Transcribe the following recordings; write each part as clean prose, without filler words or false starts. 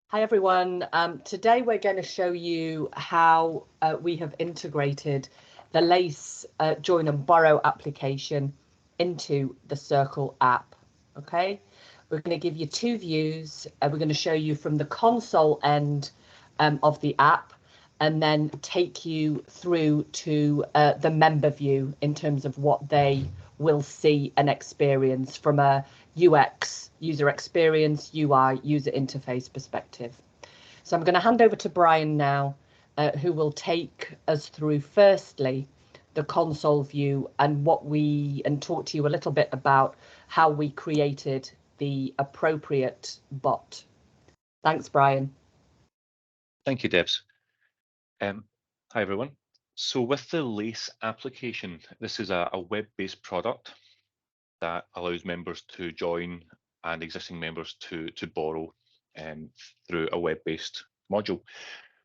Hi everyone. Today we're going to show you how we have integrated the LACE Join and Borrow application into the Sercle app. Okay, we're going to give you two views. We're going to show you from the console end of the app and then take you through to the member view in terms of what they will see and experience from a UX, user experience, UI, user interface perspective. So I'm going to hand over to Brian now, who will take us through firstly the console view and talk to you a little bit about how we created the appropriate bot. Thanks, Brian. Thank you, Debs. Hi, everyone. So with the LACE application, this is a web-based product that allows members to join and existing members to borrow through a web-based module.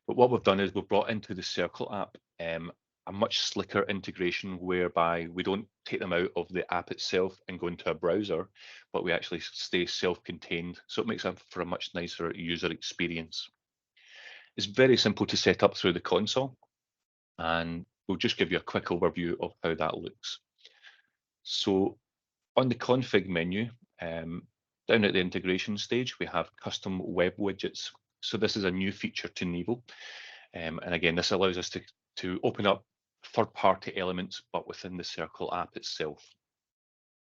But what we've done is we've brought into the Sercle app a much slicker integration whereby we don't take them out of the app itself and go into a browser, but we actually stay self-contained. So it makes for a much nicer user experience. It's very simple to set up through the console, and we'll just give you a quick overview of how that looks. So on the config menu, down at the integration stage, we have custom web widgets. So this is a new feature to Nevo. And again, this allows us to open up third-party elements, but within the Sercle app itself.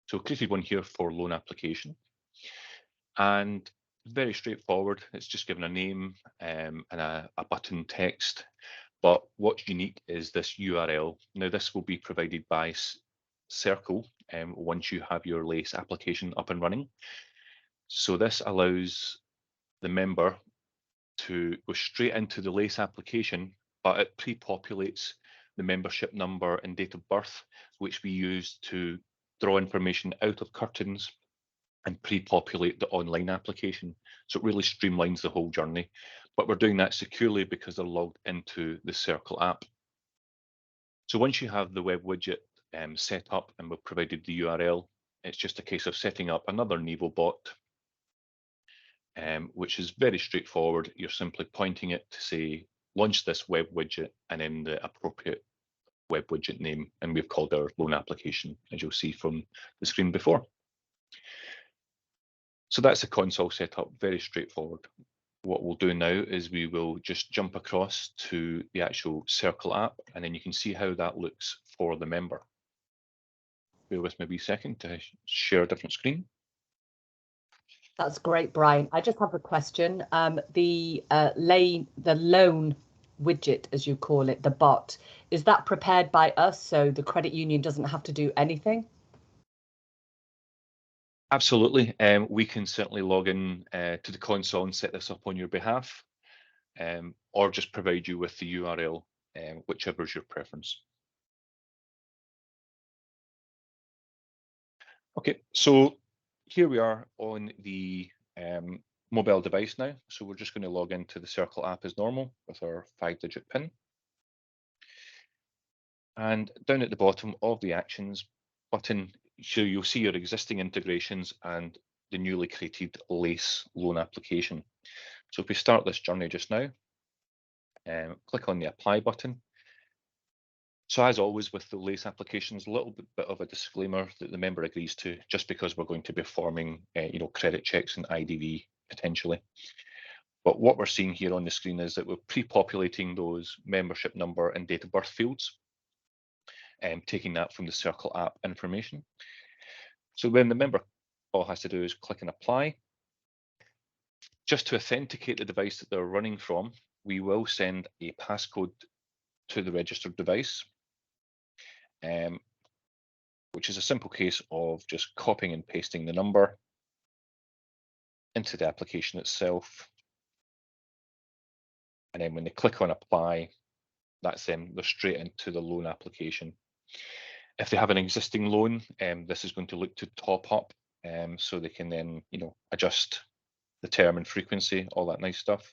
So created one here for loan application. And very straightforward. It's just given a name and a button text. But what's unique is this URL. Now, this will be provided by Sercle once you have your LACE application up and running. So this allows the member to go straight into the LACE application, but it pre-populates the membership number and date of birth, which we use to draw information out of curtains and pre-populate the online application. So it really streamlines the whole journey. But we're doing that securely because they're logged into the Sercle app. So once you have the web widget set up and we've provided the URL, it's just a case of setting up another Nevo bot, which is very straightforward. You're simply pointing it to say, launch this web widget and then the appropriate web widget name. And we've called our loan application, as you'll see from the screen before. So that's the console setup, very straightforward. What we'll do now is we will just jump across to the actual Sercle app, and then you can see how that looks for the member. Bear with me a wee second to share a different screen. That's great, Brian. I just have a question. The loan widget, as you call it, the bot, is that prepared by us so the credit union doesn't have to do anything? Absolutely. We can certainly log in to the console and set this up on your behalf, or just provide you with the URL, whichever is your preference. Okay, so here we are on the mobile device now. So we're just going to log into the Sercle app as normal with our 5-digit PIN. And down at the bottom of the Actions button, so you'll see your existing integrations and the newly created LACE loan application. So if we start this journey just now, click on the Apply button. So as always with the LACE applications, a little bit of a disclaimer that the member agrees to, just because we're going to be performing credit checks and IDV potentially. But what we're seeing here on the screen is that we're pre-populating those membership number and date of birth fields, and taking that from the Sercle app information. So when the member all has to do is click and apply. Just to authenticate the device that they're running from, we will send a passcode to the registered device, which is a simple case of just copying and pasting the number into the application itself. And then when they click on apply, that's them, they're straight into the loan application. If they have an existing loan, this is going to look to top up, so they can then, adjust the term and frequency, all that nice stuff.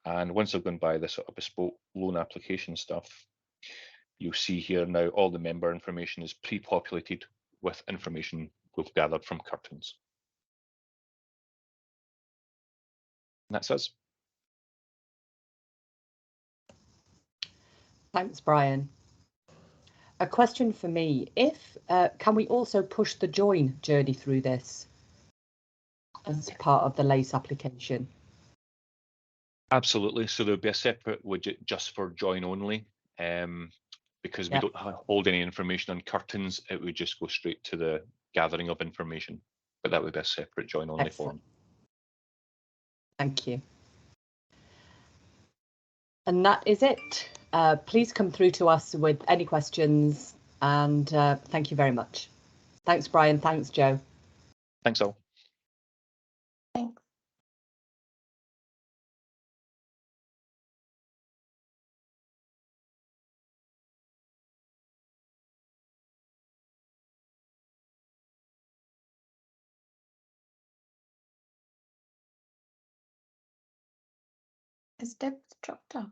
And once they've gone by the sort of bespoke loan application stuff, you'll see here now all the member information is pre-populated with information we've gathered from curtains. And that's us. Thanks, Brian. A question for me, can we also push the join journey through this as part of the LACE application? Absolutely. So there'll be a separate widget just for join only. Because we don't hold any information on curtains, it would just go straight to the gathering of information. But that would be a separate join only form. Thank you. And that is it. Please come through to us with any questions, and thank you very much. Thanks, Brian. Thanks, Joe. Thanks all. Thanks. Is Deb dropped off?